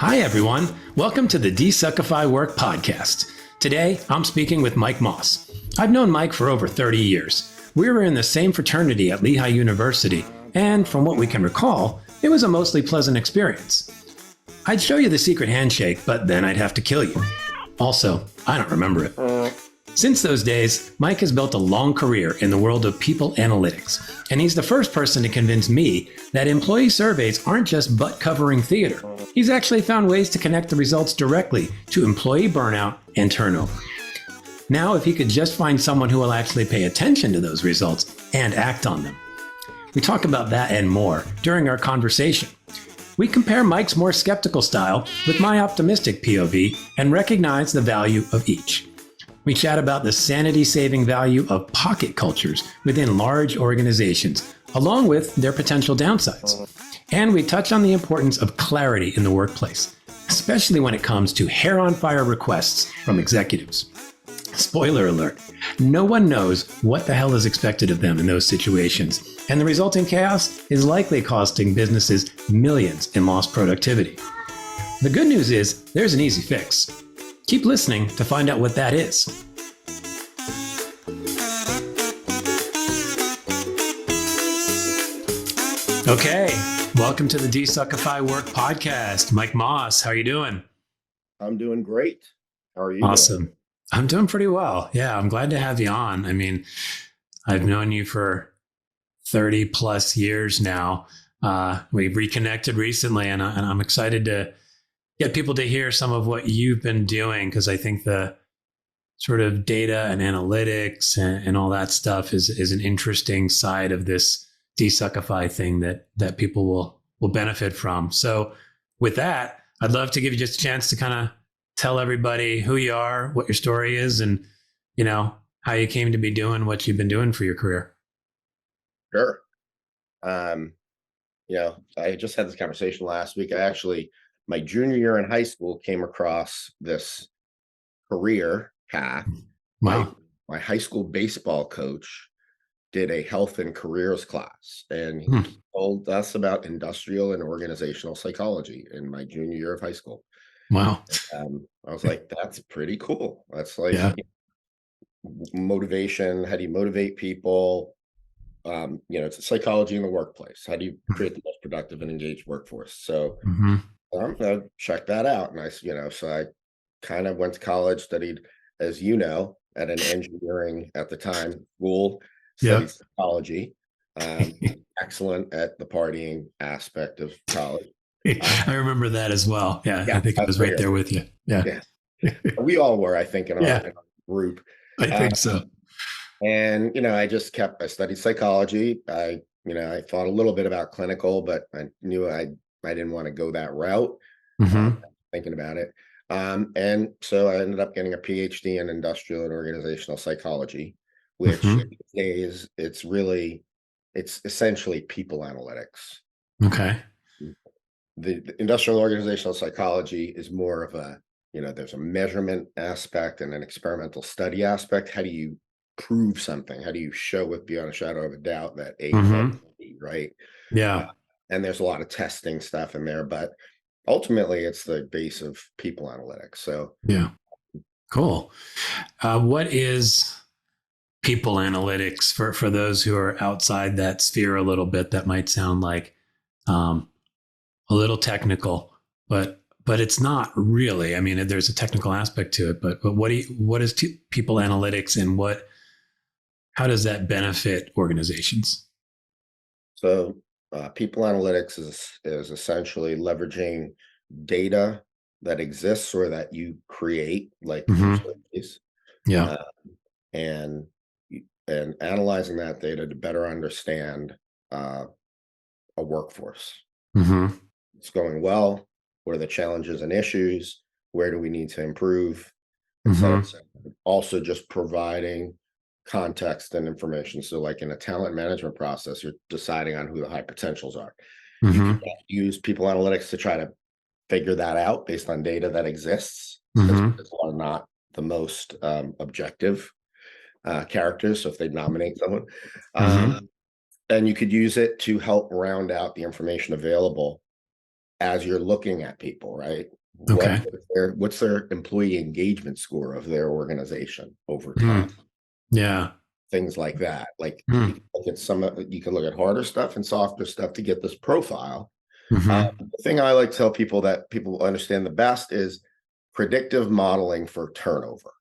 Hi, everyone. Welcome to the DesuckifyWork Podcast. Today, I'm speaking with Mike Moss. I've known Mike for over 30 years. We were in the same fraternity at Lehigh University, and from what we can recall, it was a mostly pleasant experience. I'd show you the secret handshake, but then I'd have to kill you. Also, I don't remember it. Since those days, Mike has built a long career in the world of people analytics, and he's the first person to convince me that employee surveys aren't just butt-covering theater. He's actually found ways to connect the results directly to employee burnout and turnover. Now, if he could just find someone who will actually pay attention to those results and act on them. We talk about that and more during our conversation. We compare Mike's more skeptical style with my optimistic POV and recognize the value of each. We chat about the sanity-saving value of pocket cultures within large organizations, along with their potential downsides. And we touch on the importance of clarity in the workplace, especially when it comes to hair-on-fire requests from executives. Spoiler alert, no one knows what the hell is expected of them in those situations, and the resulting chaos is likely costing businesses millions in lost productivity. The good news is there's an easy fix. Keep listening to find out what that is. Okay, welcome to the DesuckifyWork Podcast. Mike Moss, how are you doing? I'm doing great. How are you? Awesome. Doing? I'm doing pretty well. Yeah, I'm glad to have you on. I mean, I've known you for 30 plus years now. We've reconnected recently, and I'm excited to get people to hear some of what you've been doing, because I think the sort of data and analytics and all that stuff is an interesting side of this Desuckify thing that people will benefit from. So with that, I'd love to give you just a chance to kind of tell everybody who you are, what your story is, and how you came to be doing what you've been doing for your career. Sure. I just had this conversation last week. My junior year in high school, came across this career path. Wow. My high school baseball coach did a health and careers class, and he told us about industrial and organizational psychology in my junior year of high school. Wow. I was like, that's pretty cool. That's like motivation. How do you motivate people? It's psychology in the workplace. How do you create the most productive and engaged workforce? So I'm gonna check that out. And so I kind of went to college, studied, as you know, at an engineering at the time school, studied psychology. Excellent at the partying aspect of college. I remember that as well. Yeah, I think I was right there with you. Yeah. We all were, I think, in our group. I think so. And I studied psychology. I thought a little bit about clinical, but I knew I didn't want to go that route. Thinking about it. And so I ended up getting a PhD in industrial and organizational psychology, which these days it's essentially people analytics. Okay. The industrial and organizational psychology is more of there's a measurement aspect and an experimental study aspect. How do you prove something? How do you show with beyond a shadow of a doubt that right? Yeah. And there's a lot of testing stuff in there, but ultimately it's the base of people analytics. So yeah, cool. What is people analytics for those who are outside that sphere a little bit? That might sound like a little technical, but it's not really. I mean, there's a technical aspect to it, but what is people analytics, and how does that benefit organizations? So people analytics is essentially leveraging data that exists or that you create, like surveys, and analyzing that data to better understand a workforce. It's going well. What are the challenges and issues? Where do we need to improve? So also just providing context and information. So like in a talent management process, you're deciding on who the high potentials are. You can use people analytics to try to figure that out based on data that exists. It's not the most objective characters. So if they nominate someone, and you could use it to help round out the information available as you're looking at people, right? Okay. What's their employee engagement score of their organization over time? Yeah. Things like that. Like Mm. you can look at harder stuff and softer stuff to get this profile. Mm-hmm. The thing I like to tell people that people understand the best is predictive modeling for turnover.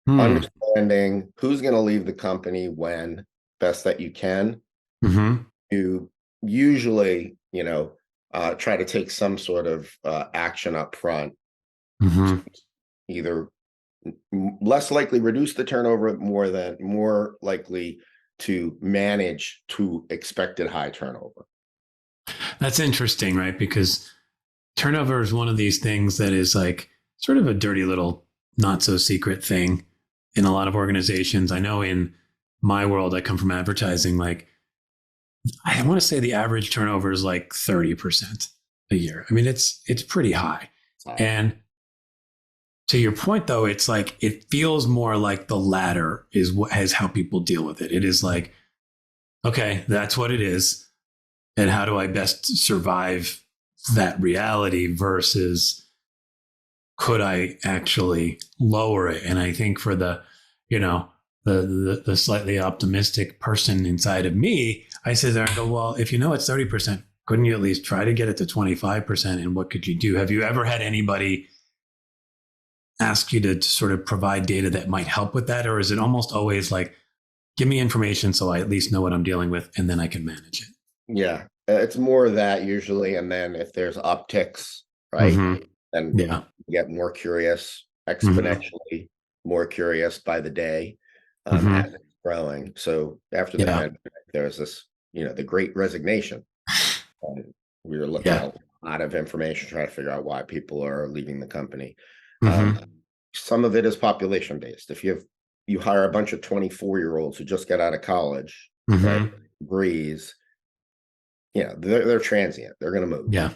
Understanding who's going to leave the company when, best that you can. Mm-hmm. You usually, try to take some sort of action up front. Mm-hmm. Either less likely reduce the turnover, more likely to manage to expected high turnover. That's interesting, right? Because turnover is one of these things that is like sort of a dirty little not so secret thing in a lot of organizations. I know in my world, I come from advertising, like I want to say the average turnover is like 30% a year. I mean, it's pretty high. And to your point, though, it's like it feels more like the latter is how people deal with it. It is like, okay, that's what it is. And how do I best survive that reality versus could I actually lower it? And I think for the slightly optimistic person inside of me, I sit there and go, well, if it's 30%, couldn't you at least try to get it to 25%? And what could you do? Have you ever had anybody ask you to sort of provide data that might help with that? Or is it almost always like, give me information so I at least know what I'm dealing with and then I can manage it? Yeah, it's more of that usually. And then if there's upticks, right, then you get more curious, exponentially more curious by the day as it's growing. So after the pandemic, there's this, the Great Resignation. We were looking at a lot of information, trying to figure out why people are leaving the company. Some of it is population based. If you hire a bunch of 24-year-olds who just got out of college, right, degrees, they're transient. They're going to move. Yeah.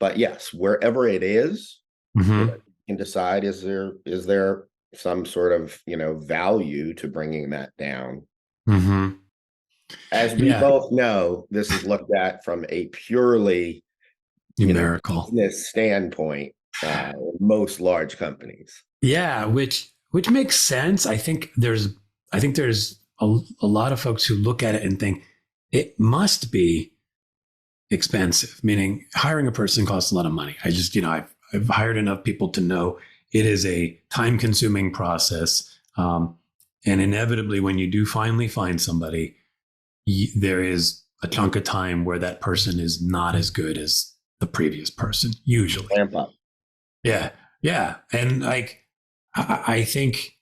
But yes, wherever it is, you can decide, is there some sort of, value to bringing that down? As we both know, this is looked at from a purely numerical business standpoint. Most large companies. Yeah, which makes sense. I think there's a lot of folks who look at it and think it must be expensive, meaning hiring a person costs a lot of money. I just, I've hired enough people to know it is a time-consuming process. And inevitably, when you do finally find somebody, there is a chunk of time where that person is not as good as the previous person, usually. Ramp up. Yeah. Yeah. And like, I think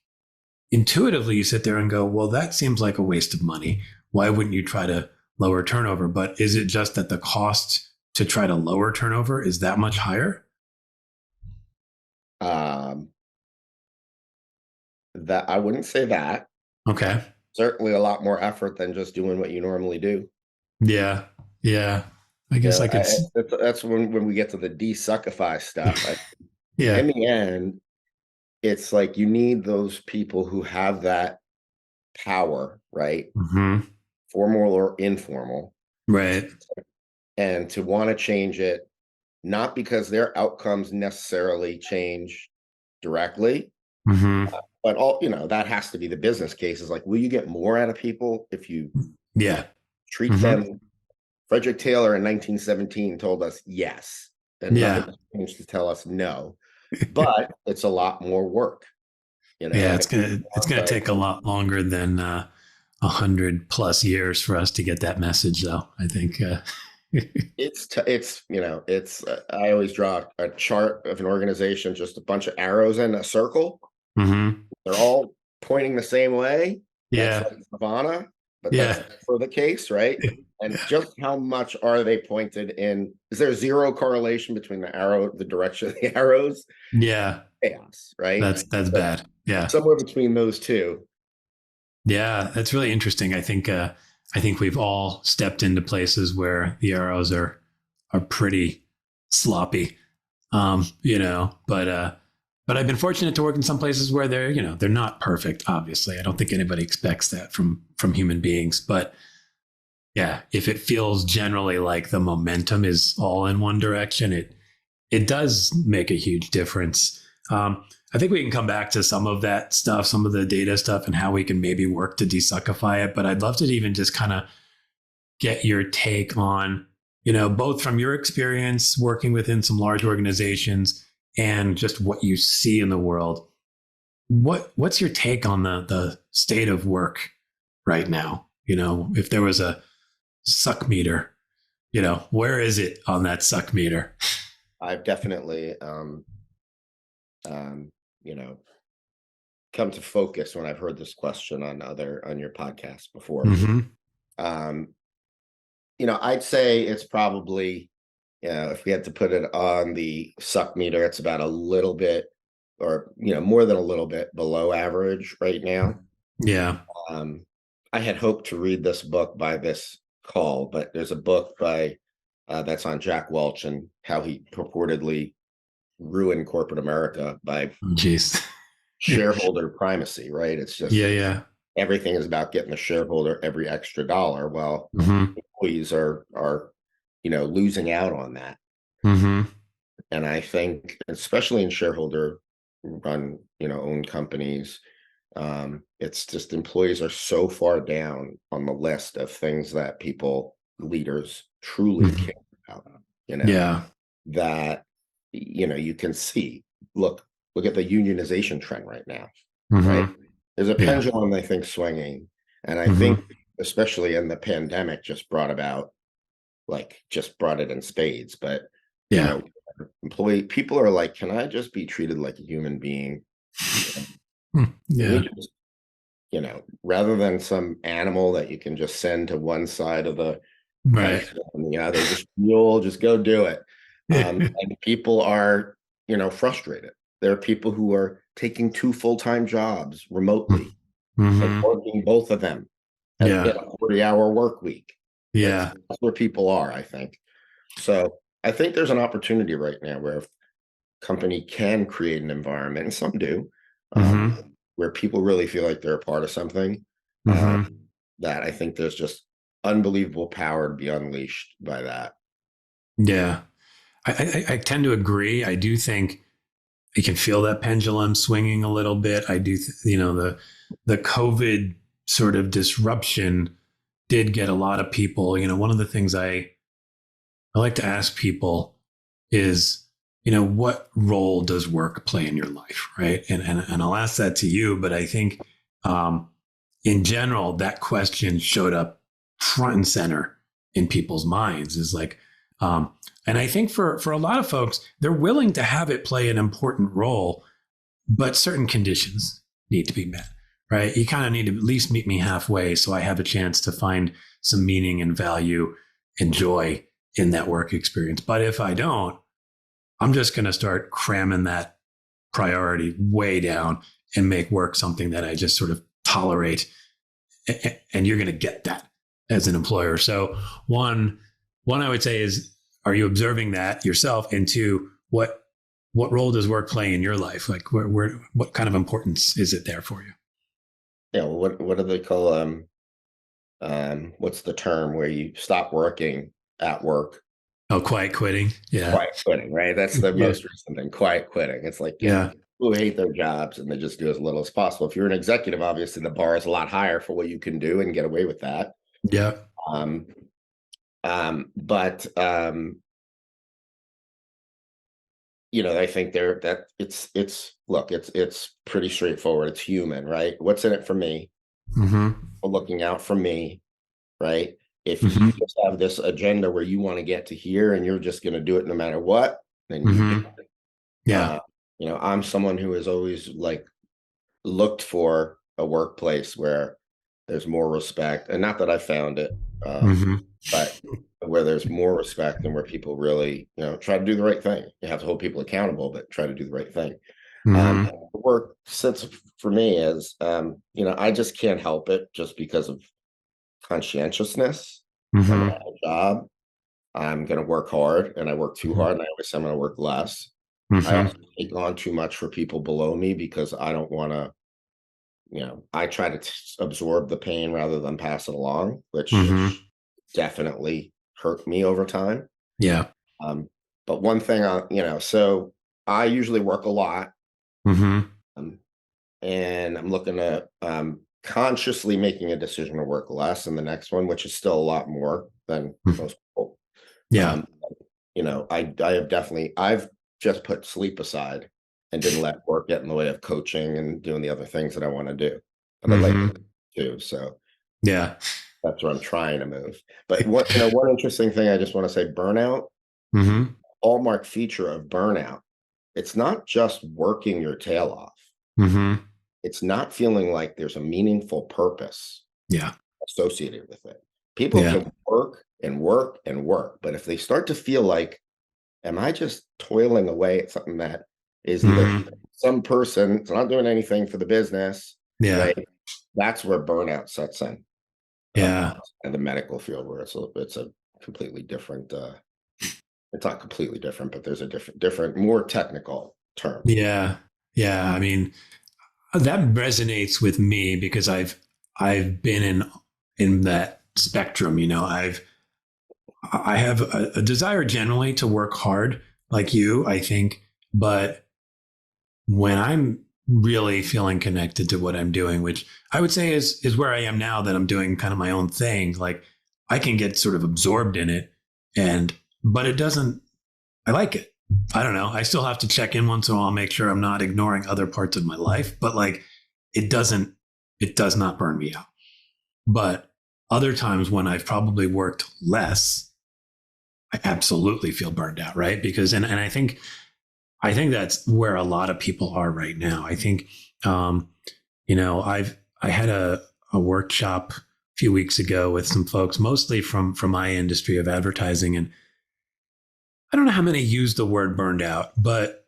intuitively you sit there and go, well, that seems like a waste of money. Why wouldn't you try to lower turnover? But is it just that the cost to try to lower turnover is that much higher? That I wouldn't say that. Okay. Certainly a lot more effort than just doing what you normally do. Yeah. Yeah. I guess I could. That's when we get to the desuckify stuff. Yeah. In the end, it's like you need those people who have that power, right? Formal or informal. Right. And to want to change it, not because their outcomes necessarily change directly, but that has to be the business case. Is like, will you get more out of people if you treat them? Frederick Taylor in 1917 told us yes, and nothing changed to tell us no. But it's a lot more work. Yeah, it's gonna take a lot longer than 100+ years for us to get that message, though. I think I always draw a chart of an organization, just a bunch of arrows in a circle. They're all pointing the same way. Yeah, that's like Nirvana, but that's for the case, right? And just how much are they pointed in? Is there zero correlation between the direction of the arrows? Yeah, chaos, right? That's bad. Yeah, somewhere between those two. Yeah, that's really interesting. I think we've all stepped into places where the arrows are pretty sloppy, but I've been fortunate to work in some places where they're not perfect. Obviously, I don't think anybody expects that from human beings, but Yeah. If it feels generally like the momentum is all in one direction, it does make a huge difference. I think we can come back to some of that stuff, some of the data stuff, and how we can maybe work to desuckify it. But I'd love to even just kind of get your take on, both from your experience working within some large organizations and just what you see in the world. What's your take on the state of work right now? If there was a suck meter, where is it on that suck meter? I've definitely, come to focus when I've heard this question on your podcast before. Mm-hmm. I'd say it's probably, if we had to put it on the suck meter, it's about a little bit, or more than a little bit below average right now. Yeah. I had hoped to read this book by this call, but there's a book by that's on Jack Welch and how he purportedly ruined corporate America by shareholder primacy, right? It's just everything is about getting the shareholder every extra dollar. Well, employees are losing out on that. And I think, especially in shareholder run, owned companies, it's just employees are so far down on the list of things that leaders truly care about, that, you can see, look at the unionization trend right now, right? There's a pendulum, I think, swinging. And I think, especially in the pandemic, just brought it in spades. But, people are like, can I just be treated like a human being? Just, rather than some animal that you can just send to one side of the and the other, just go do it. And people are, frustrated. There are people who are taking 2 full-time jobs remotely and working both of them at a 40-hour work week. That's where people are, I think. So I think there's an opportunity right now where a company can create an environment, and some do, where people really feel like they're a part of something, that I think there's just unbelievable power to be unleashed by that. Yeah. I tend to agree. I do think you can feel that pendulum swinging a little bit. I do, the COVID sort of disruption did get a lot of people. One of the things I like to ask people is, what role does work play in your life, right? And I'll ask that to you, but I think in general, that question showed up front and center in people's minds. Is like, and I think for a lot of folks, they're willing to have it play an important role, but certain conditions need to be met, right? You kind of need to at least meet me halfway so I have a chance to find some meaning and value and joy in that work experience. But if I don't, I'm just going to start cramming that priority way down and make work something that I just sort of tolerate. And you're going to get that as an employer. So one I would say is, are you observing that yourself? And two, what role does work play in your life? Like what kind of importance is it there for you? Yeah. Well, what do they call, what's the term where you stop working at work? Oh, quiet quitting. Yeah. Quiet quitting, right? That's the most recent thing, quiet quitting. It's like, people who hate their jobs and they just do as little as possible. If you're an executive, obviously the bar is a lot higher for what you can do and get away with that. Yeah. But I think it's pretty straightforward. It's human, right? What's in it for me? Looking out for me, right? If you just have this agenda where you want to get to here and you're just going to do it no matter what, then you do it. Yeah. I'm someone who has always looked for a workplace where there's more respect, and not that I found it, but where there's more respect and where people really, try to do the right thing. You have to hold people accountable, but try to do the right thing. Work sits for me as, I just can't help it just because of conscientiousness. I'm gonna have a job. I'm going to work hard, and I work too hard, and I always say I'm going to work less. I also take on too much for people below me because I don't want to, I try to absorb the pain rather than pass it along, which definitely hurt me over time. Yeah. But one thing, so I usually work a lot, and I'm looking at consciously making a decision to work less in the next one, which is still a lot more than most people. Yeah. I've just put sleep aside and didn't let work get in the way of coaching and doing the other things that I want to do. But I like to do. So yeah, that's where I'm trying to move. But one interesting thing I just want to say, burnout, hallmark feature of burnout, it's not just working your tail off. It's not feeling like there's a meaningful purpose associated with it. People can work and work and work, but if they start to feel like, am I just toiling away at something that is either some person, it's not doing anything for the business, right? That's where burnout sets in. In the medical field, where it's a completely different, it's not completely different, but there's a different, more technical term. Yeah. I mean, that resonates with me because I've been in that spectrum. I have a desire generally to work hard, like you, I think, but when I'm really feeling connected to what I'm doing, which I would say is where I am now, that I'm doing kind of my own thing, like I can get sort of absorbed in it, but it doesn't, I like it. I don't know. I still have to check in once in a while, make sure I'm not ignoring other parts of my life, but like it does not burn me out. But other times when I've probably worked less, I absolutely feel burned out, right? Because, and I think that's where a lot of people are right now. I think, I had a workshop a few weeks ago with some folks, mostly from my industry of advertising. And I don't know how many use the word burned out, but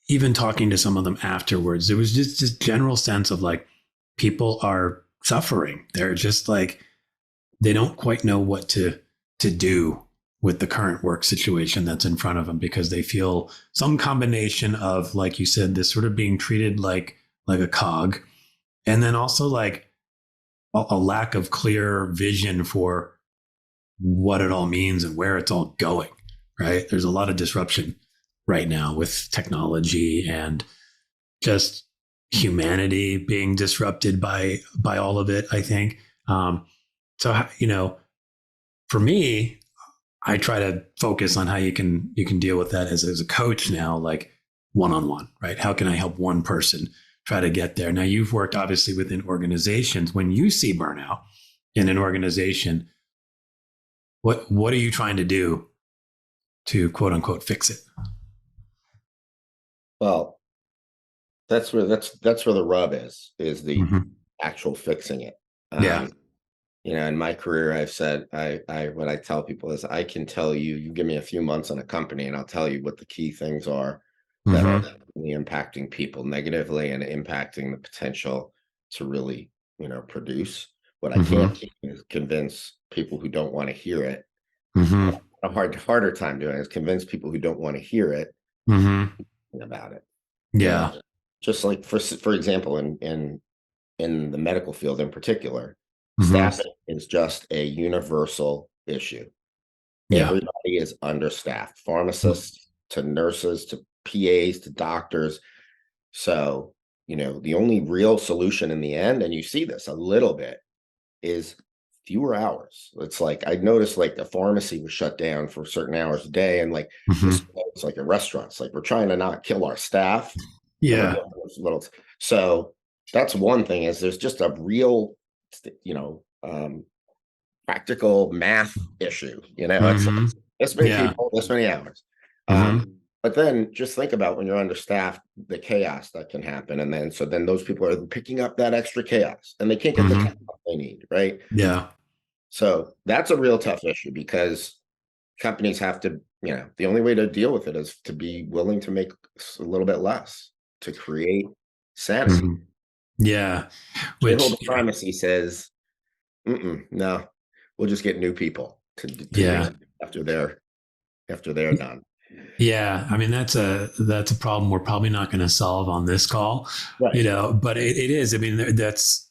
even talking to some of them afterwards, there was just this general sense of like, people are suffering. They're just like, they don't quite know what to do with the current work situation that's in front of them, because they feel some combination of, like you said, this sort of being treated like a cog, and then also like a lack of clear vision for what it all means and where it's all going, right? There's a lot of disruption right now with technology and just humanity being disrupted by all of it, I think. So, for me, I try to focus on how you can deal with that as a coach now, like one-on-one, right? How can I help one person try to get there? Now, you've worked obviously within organizations. When you see burnout in an organization, what are you trying to do to quote unquote fix it? Well, that's where the rub is the actual fixing it. In my career, I've said, what I tell people is, I can tell you give me a few months in a company and I'll tell you what the key things are that are really impacting people negatively and impacting the potential to really, produce. What I can't do is convince people who don't want to hear it. A harder time doing is convince people who don't want to hear it about it. Just like for example, in the medical field in particular, staffing is just a universal issue. Everybody is understaffed, pharmacists to nurses to PAs to doctors. So, the only real solution in the end, and you see this a little bit, is fewer hours. It's like, I noticed like the pharmacy was shut down for certain hours a day. And like, it's like a restaurant. It's like, we're trying to not kill our staff. So that's one thing, is there's just a real, practical math issue, it's this many people, this many hours. But then just think about when you're understaffed, the chaos that can happen. And then those people are picking up that extra chaos and they can't get the talent they need, right? So that's a real tough issue, because companies have to, the only way to deal with it is to be willing to make a little bit less to create sanity. Which primacy says, no, we'll just get new people to after they're done. I mean, that's a problem we're probably not going to solve on this call, but it is. I mean, that's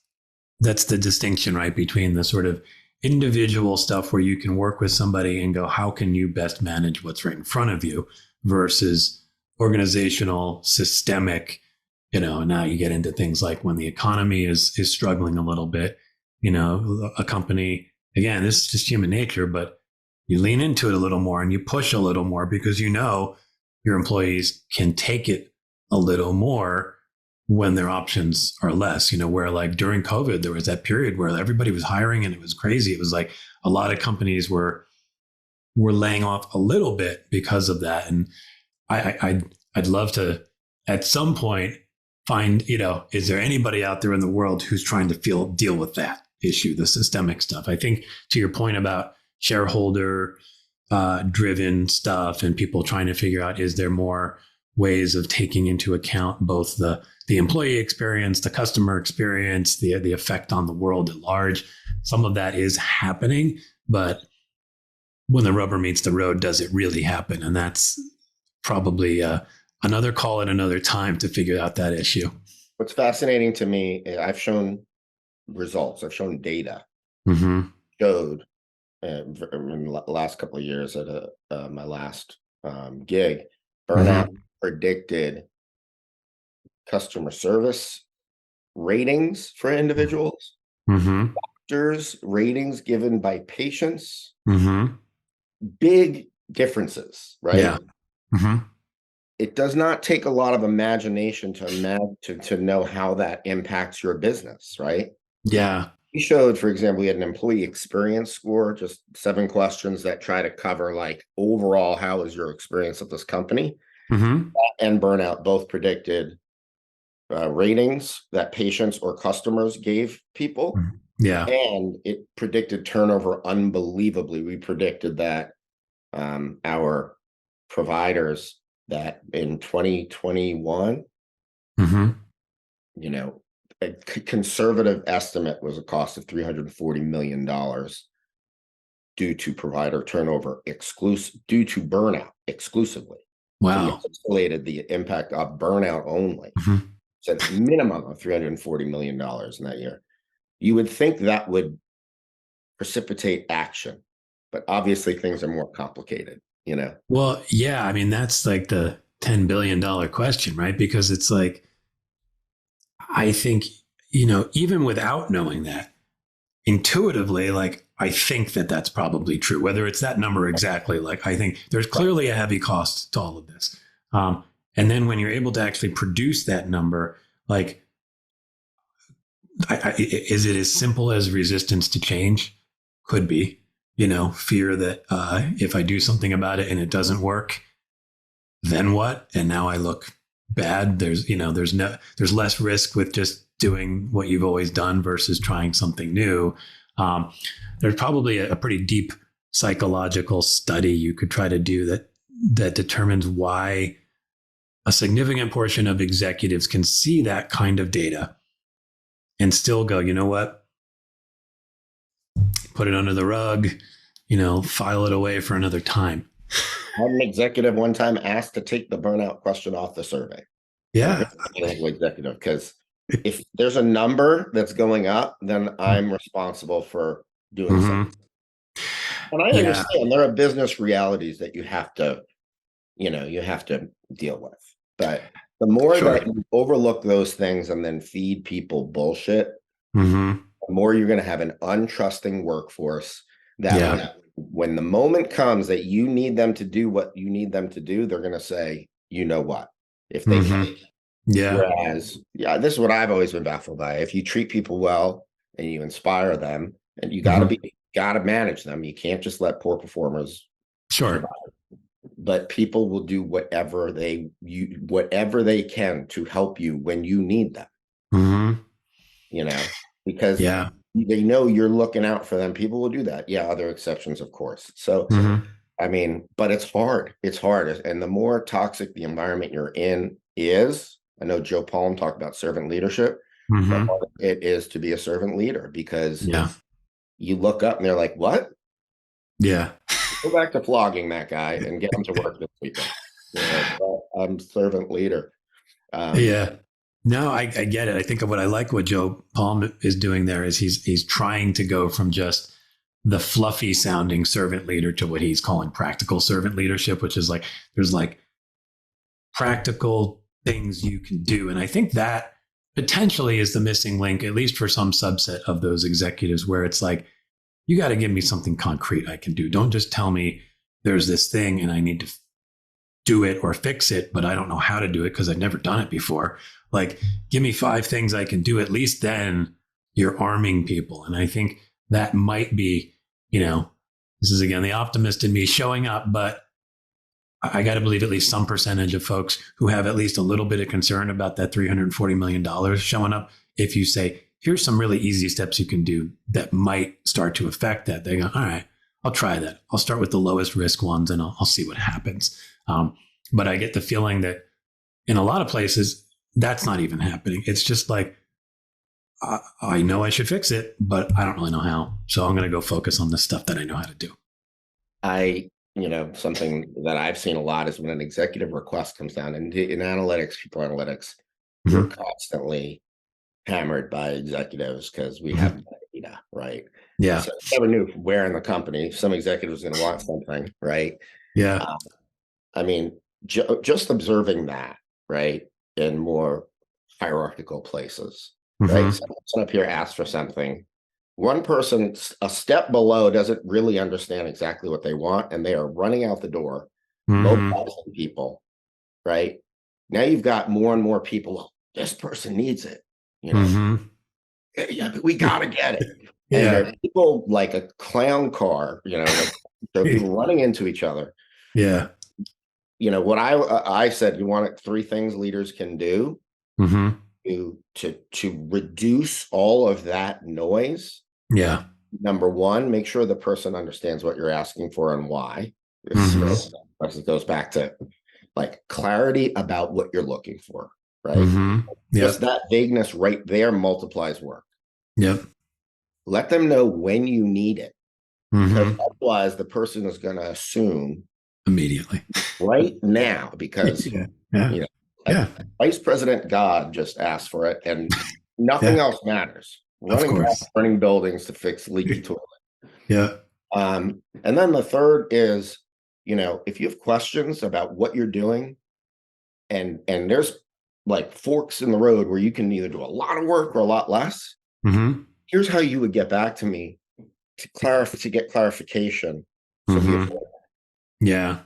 the distinction, right, between the sort of individual stuff where you can work with somebody and go, how can you best manage what's right in front of you versus organizational, systemic, now you get into things like when the economy is struggling a little bit, a company, again, this is just human nature, but you lean into it a little more and you push a little more because your employees can take it a little more when their options are less, where like during COVID, there was that period where everybody was hiring and it was crazy. It was like a lot of companies were laying off a little bit because of that. And I'd love to, at some point, find, is there anybody out there in the world who's trying to deal with that issue, the systemic stuff? I think to your point about shareholder driven stuff and people trying to figure out, is there more ways of taking into account both the employee experience, the customer experience, the effect on the world at large? Some of that is happening, but when the rubber meets the road, does it really happen? And that's probably another call at another time to figure out that issue. What's fascinating to me, I've shown results, I've shown data, showed in the last couple of years at my last gig, burnout predicted customer service ratings for individuals, doctors ratings given by patients, big differences, right? Yeah. It does not take a lot of imagination to know how that impacts your business, right? Yeah. We showed, for example, we had an employee experience score, just 7 questions that try to cover like overall, how was your experience at this company? And burnout both predicted ratings that patients or customers gave people. Yeah. And it predicted turnover unbelievably. We predicted that our providers, that in 2021, a conservative estimate was a cost of $340 million due to provider turnover due to burnout exclusively. Wow. So we isolated the impact of burnout only. So it's a minimum of $340 million in that year. You would think that would precipitate action, but obviously things are more complicated, Well, yeah, I mean, that's like the $10 billion question, right? Because it's like, I think, even without knowing that, intuitively, like, I think that that's probably true, whether it's that number exactly. Like, I think there's clearly a heavy cost to all of this. And then when you're able to actually produce that number, like, is it as simple as resistance to change? Could be, fear that if I do something about it and it doesn't work, then what? And now I look bad. There's less risk with just doing what you've always done versus trying something new. There's probably a pretty deep psychological study you could try to do that determines why a significant portion of executives can see that kind of data and still go, you know what? Put it under the rug, file it away for another time. I had an executive one time asked to take the burnout question off the survey. Yeah. Executive, because if there's a number that's going up, then I'm responsible for doing something. And I understand there are business realities that you have to deal with. But the more that you overlook those things and then feed people bullshit, the more you're going to have an untrusting workforce that when the moment comes that you need them to do what you need them to do, they're going to say, you know what, if they can. Yeah. Whereas, this is what I've always been baffled by. If you treat people well and you inspire them, and you got to manage them, you can't just let poor performers. Sure. But people will do whatever they can to help you when you need them. Because they know you're looking out for them. People will do that. Yeah, other exceptions, of course. So, I mean, but it's hard. It's hard. And the more toxic the environment you're in is, I know Joe Palm talked about servant leadership. It is to be a servant leader because you look up and they're like, what? Yeah. Go back to flogging that guy and get him to work this weekend. I'm servant leader. No, I get it. I think of what Joe Palm is doing there is he's trying to go from just the fluffy sounding servant leader to what he's calling practical servant leadership, which is like, there's like practical things you can do. And I think that potentially is the missing link, at least for some subset of those executives, where it's like, you got to give me something concrete I can do. Don't just tell me there's this thing and I need to do it or fix it, but I don't know how to do it because I've never done it before. Like, give me 5 things I can do. At least then you're arming people. And I think that might be, this is again the optimist in me showing up, but I got to believe at least some percentage of folks who have at least a little bit of concern about that $340 million showing up. If you say, here's some really easy steps you can do that might start to affect that, they go, all right, I'll try that. I'll start with the lowest risk ones and I'll see what happens. But I get the feeling that in a lot of places, that's not even happening. It's just like, I know I should fix it, but I don't really know how. So I'm going to go focus on the stuff that I know how to do. Something that I've seen a lot is when an executive request comes down, and in analytics, people analytics, we're constantly hammered by executives because we have data, right? Yeah. So never knew where in the company some executive was going to want something, right? Yeah. Just observing that, right, in more hierarchical places, right? Someone up here asks for something. One person a step below doesn't really understand exactly what they want, and they are running out the door, mobilizing people, right? Now you've got more and more people, this person needs it, yeah, but we got to get it. And there are people like a clown car, they're people running into each other. Yeah. What I said, you want 3 things leaders can do to reduce all of that noise. Yeah. Number 1, make sure the person understands what you're asking for and why. This goes back to like clarity about what you're looking for, right? Just that vagueness right there multiplies work. Yep. Let them know when you need it. Because otherwise the person is going to assume immediately right now, because Vice President God just asked for it and nothing else matters. Running burning buildings to fix leaky toilet. Yeah. And then the third is, if you have questions about what you're doing, and there's like forks in the road where you can either do a lot of work or a lot less. Here's how you would get back to me to get clarification. Yeah.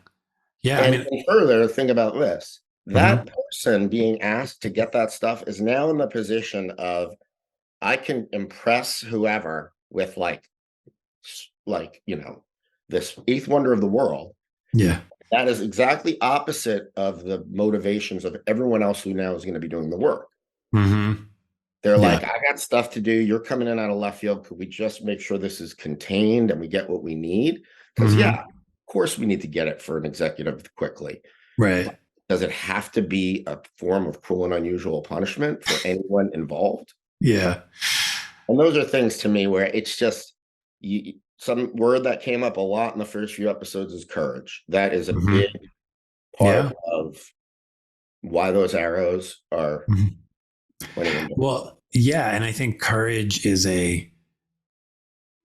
And further, think about this. That person being asked to get that stuff is now in the position of, I can impress whoever with this 8th wonder of the world. Yeah. That is exactly opposite of the motivations of everyone else who now is going to be doing the work. They're like, I got stuff to do. You're coming in out of left field. Could we just make sure this is contained and we get what we need? Because of course we need to get it for an executive quickly. Right. Does it have to be a form of cruel and unusual punishment for anyone involved? Yeah. And those are things to me where it's just, some word that came up a lot in the first few episodes is courage. That is a big part of why those arrows are pointing. Well, yeah. And I think courage is a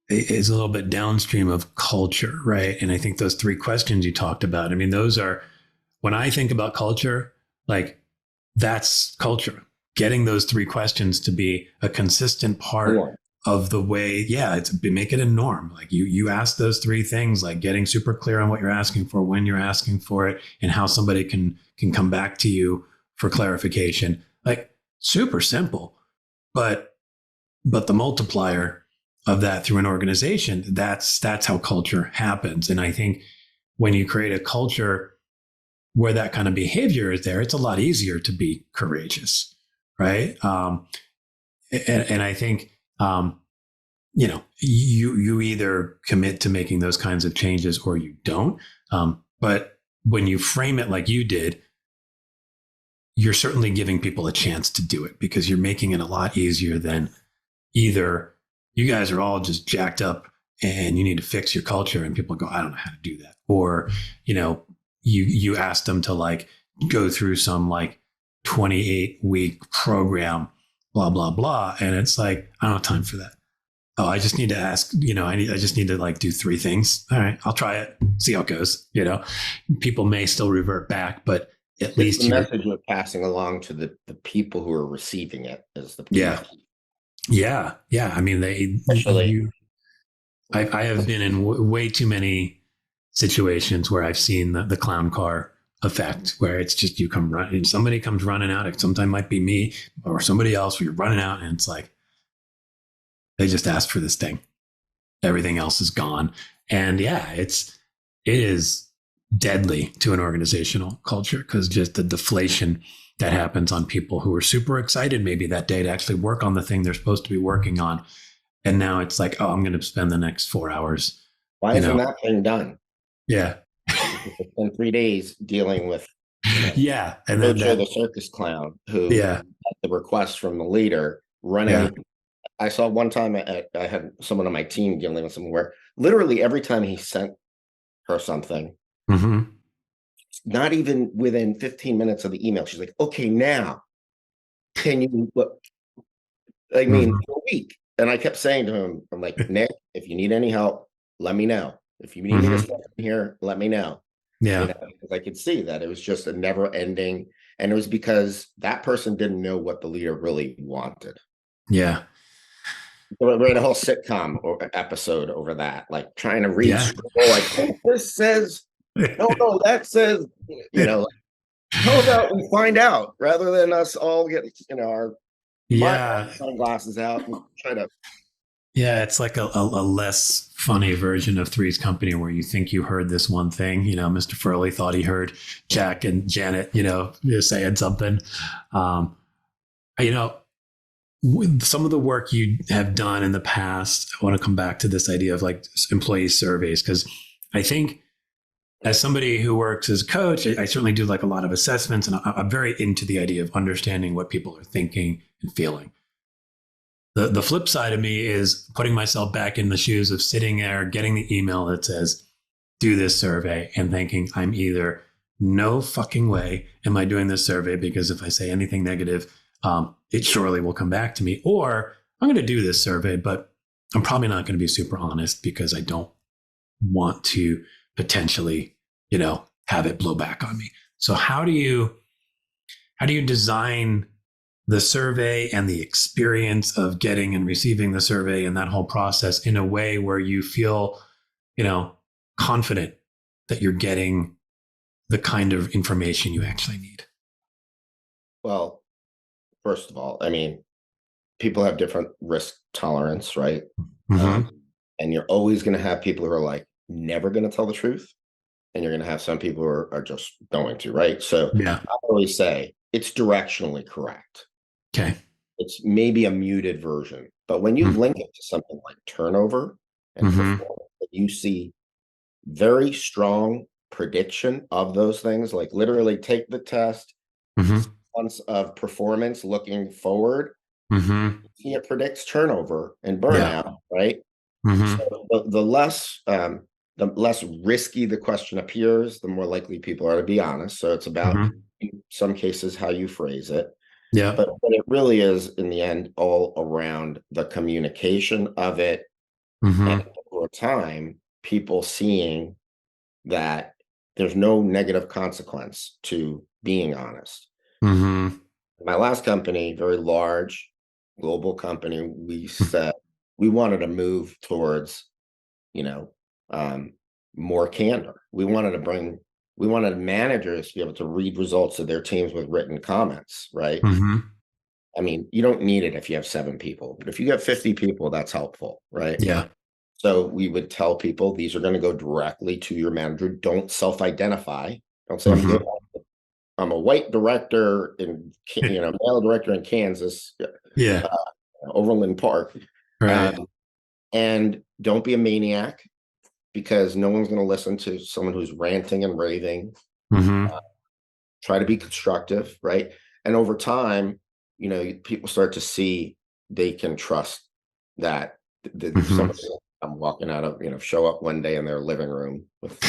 little bit downstream of culture, right? And I think those 3 questions you talked about, those are, when I think about culture, like, that's culture. Getting those 3 questions to be a consistent part of the way, make it a norm. Like you ask those 3 things, like getting super clear on what you're asking for, when you're asking for it, and how somebody can come back to you for clarification. Like, super simple, but the multiplier of that through an organization, that's how culture happens. And I think when you create a culture where that kind of behavior is there, it's a lot easier to be courageous. Right. And I think, you either commit to making those kinds of changes or you don't. But when you frame it like you did, you're certainly giving people a chance to do it, because you're making it a lot easier than either you guys are all just jacked up and you need to fix your culture, and people go, I don't know how to do that. Or, you ask them to go through some 28-week program, blah, blah, blah. And it's like, I don't have time for that. oh, I just need to ask, I just need to like do 3 things. All right, I'll try it, see how it goes. People may still revert back, but at It's least the message you're passing along to the people who are receiving it is the yeah, yeah. I mean, especially I have been in way too many situations where I've seen the clown car effect, where it's just you come running, somebody comes running out. It sometimes might be me or somebody else, where you're running out, and it's like they just asked for this thing. Everything else is gone, and yeah, it is deadly to an organizational culture, because just the deflation that happens on people who are super excited maybe that day to actually work on the thing they're supposed to be working on. And now it's like, oh, I'm going to spend the next 4 hours. Why isn't that thing done? Yeah. It's been 3 days dealing with, yeah. And then the circus clown who yeah. had the request from the leader running. Yeah. I saw one time I had someone on my team dealing with something where literally every time he sent her something, not even within 15 minutes of the email, she's like, okay, now can you look? I mean, for a week. And I kept saying to him, I'm like, Nick, if you need any help, let me know. If you need me to step in here, let me know. Yeah. Because I could see that it was just a never ending. And it was because that person didn't know what the leader really wanted. Yeah. We had a whole sitcom episode over that, like trying to read scroll, like, oh, this says, no, that says, how about we find out rather than us all get, our sunglasses out and try to. Yeah, it's like a less funny version of Three's Company, where you think you heard this one thing. Mr. Furley thought he heard Jack and Janet, saying something. With some of the work you have done in the past, I want to come back to this idea of like employee surveys, because I think as somebody who works as a coach, I certainly do like a lot of assessments, and I'm very into the idea of understanding what people are thinking and feeling. The flip side of me is putting myself back in the shoes of sitting there, getting the email that says, do this survey, and thinking, I'm either no fucking way am I doing this survey, because if I say anything negative, it surely will come back to me, or I'm going to do this survey, but I'm probably not going to be super honest because I don't want to potentially, have it blow back on me. So how do you design the survey and the experience of getting and receiving the survey and that whole process in a way where you feel, confident that you're getting the kind of information you actually need? Well, first of all, I mean, people have different risk tolerance, right? And you're always going to have people who are like never going to tell the truth, and you're going to have some people who are just going to, right? So I always say it's directionally correct. Okay. It's maybe a muted version, but when you link it to something like turnover and performance, you see very strong prediction of those things. Like literally take the test, months of performance looking forward, it predicts turnover and burnout, right? So the less risky the question appears, the more likely people are to be honest. So it's about, in some cases, how you phrase it. Yeah. But it really is, in the end, all around the communication of it. And over time, people seeing that there's no negative consequence to being honest. My last company, very large global company, we said we wanted to move towards, more candor. We wanted managers to be able to read results of their teams with written comments, right? I mean, you don't need it if you have 7 people, but if you have 50 people, that's helpful, right? Yeah. So we would tell people these are going to go directly to your manager. Don't self-identify. Don't say I'm a white director in, male director in Kansas, Overland Park. Right. And don't be a maniac, because no one's going to listen to someone who's ranting and raving. Try to be constructive, right? And over time, people start to see they can trust that. Somebody, I'm walking out of, show up one day in their living room with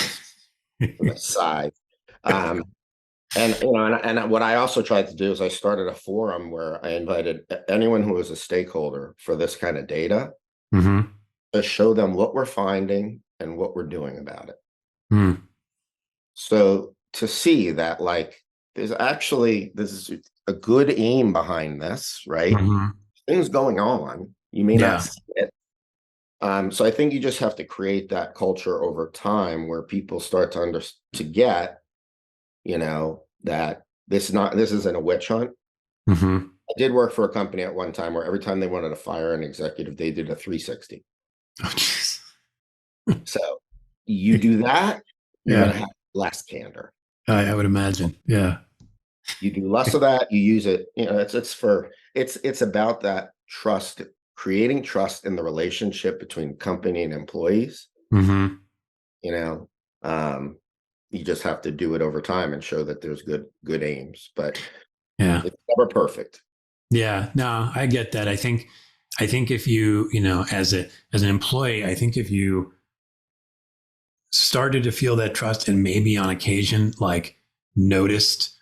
a scythe. And what I also tried to do is I started a forum where I invited anyone who was a stakeholder for this kind of data Mm-hmm. to show them what we're finding and what we're doing about it. Mm. So to see that, like, there's a good aim behind this, right? Mm-hmm. Things going on, you may not Yeah. see it. So I think you just have to create that culture over time where people start to get, that this isn't a witch hunt. Mm-hmm. I did work for a company at one time where every time they wanted to fire an executive, they did a 360. Oh, jeez. So you do that, you're going Yeah. to have less candor. I would imagine. Yeah. You do less of that, you use it, it's about that trust, creating trust in the relationship between company and employees. Mm-hmm. you know um you just have to do it over time and show that there's good aims, but Yeah. it's never perfect. Yeah. No, I get that. I think if you, as an employee, I think if you started to feel that trust and maybe on occasion, like noticed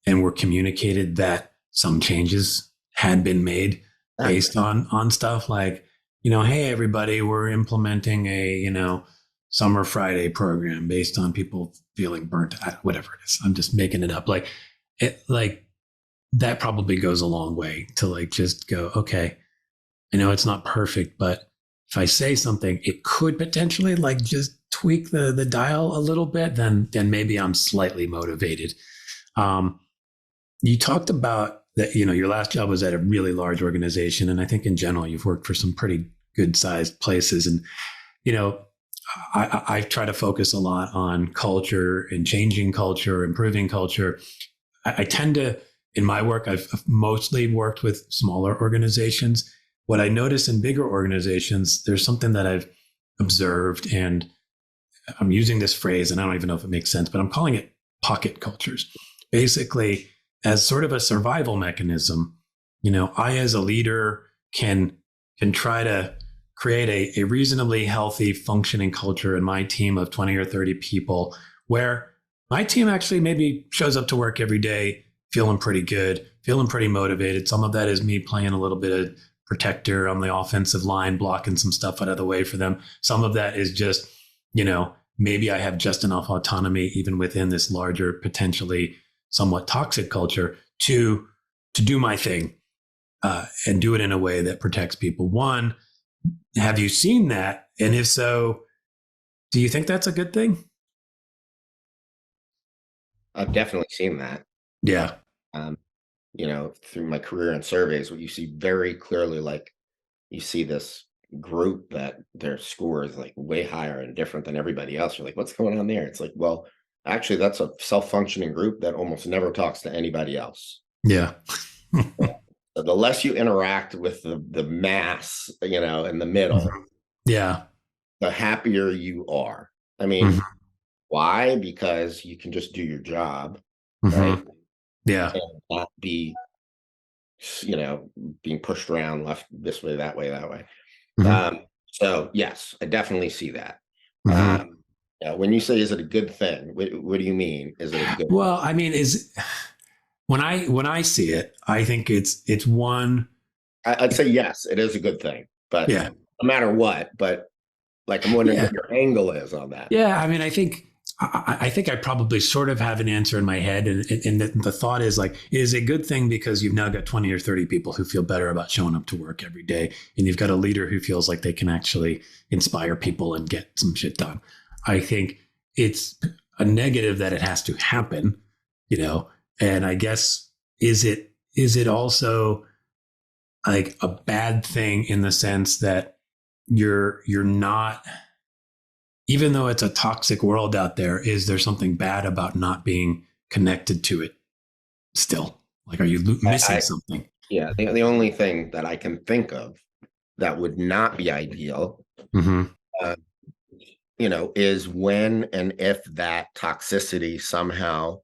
and were communicated that some changes had been made based on stuff like, hey, everybody, we're implementing a, summer Friday program based on people feeling burnt out, whatever it is. I'm just making it up. Like that probably goes a long way to like just go, okay, I know it's not perfect, but if I say something, it could potentially like just tweak the dial a little bit, then maybe I'm slightly motivated. You talked about that, your last job was at a really large organization. And I think in general, you've worked for some pretty good sized places. And, I try to focus a lot on culture and changing culture, improving culture. I tend to, in my work, I've mostly worked with smaller organizations. What I notice in bigger organizations, there's something that I've observed, and I'm using this phrase, and I don't even know if it makes sense, but I'm calling it pocket cultures. Basically, as sort of a survival mechanism, I as a leader can try to create a reasonably healthy, functioning culture in my team of 20 or 30 people, where my team actually maybe shows up to work every day feeling pretty good, feeling pretty motivated. Some of that is me playing a little bit of protector on the offensive line, blocking some stuff out of the way for them. Some of that is just, maybe I have just enough autonomy, even within this larger, potentially somewhat toxic culture, to do my thing and do it in a way that protects people. One, have you seen that? And if so, do you think that's a good thing? I've definitely seen that. Yeah. um through my career in surveys, what you see very clearly, like, you see this group that their score is like way higher and different than everybody else. You're like, what's going on there? It's like, well, actually, that's a self-functioning group that almost never talks to anybody else. Yeah. So the less you interact with the mass, in the middle, Yeah. the happier you are. I Mm-hmm. mean, why? Because you can just do your job, Mm-hmm. right? Yeah. And not be, being pushed around left this way, that way, that way. Mm-hmm. So yes, I definitely see that. Mm-hmm. When you say, is it a good thing? What do you mean? Is it a good? Well, I mean, when I see it, I think it's one. I'd say yes, it is a good thing, but Yeah. no matter what. But like, I'm wondering Yeah. what your angle is on that. Yeah. I mean, I think I probably sort of have an answer in my head. And the thought is like, it is a good thing because you've now got 20 or 30 people who feel better about showing up to work every day. And you've got a leader who feels like they can actually inspire people and get some shit done. I think it's a negative that it has to happen, and I guess, is it also like a bad thing in the sense that you're not, even though it's a toxic world out there, is there something bad about not being connected to it still? Like, are you missing something? Yeah, the only thing that I can think of that would not be ideal, Mm-hmm. uh, is when and if that toxicity somehow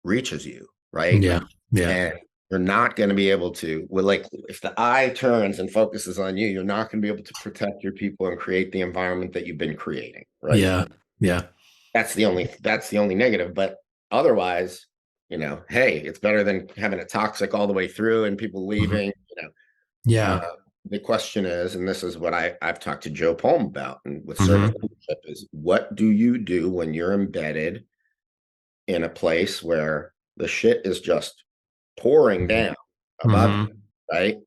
reaches you, right? Yeah. Yeah. And you're not going to be able to, well, like, if the eye turns and focuses on you, you're not going to be able to protect your people and create the environment that you've been creating, right? Yeah. Yeah. That's the only negative. But otherwise, hey, it's better than having it toxic all the way through and people Mm-hmm. leaving. Yeah. the question is, and this is what I've talked to Joe Palm about, and with Mm-hmm. servant leadership, is what do you do when you're embedded in a place where the shit is just pouring down above Mm-hmm. you, right?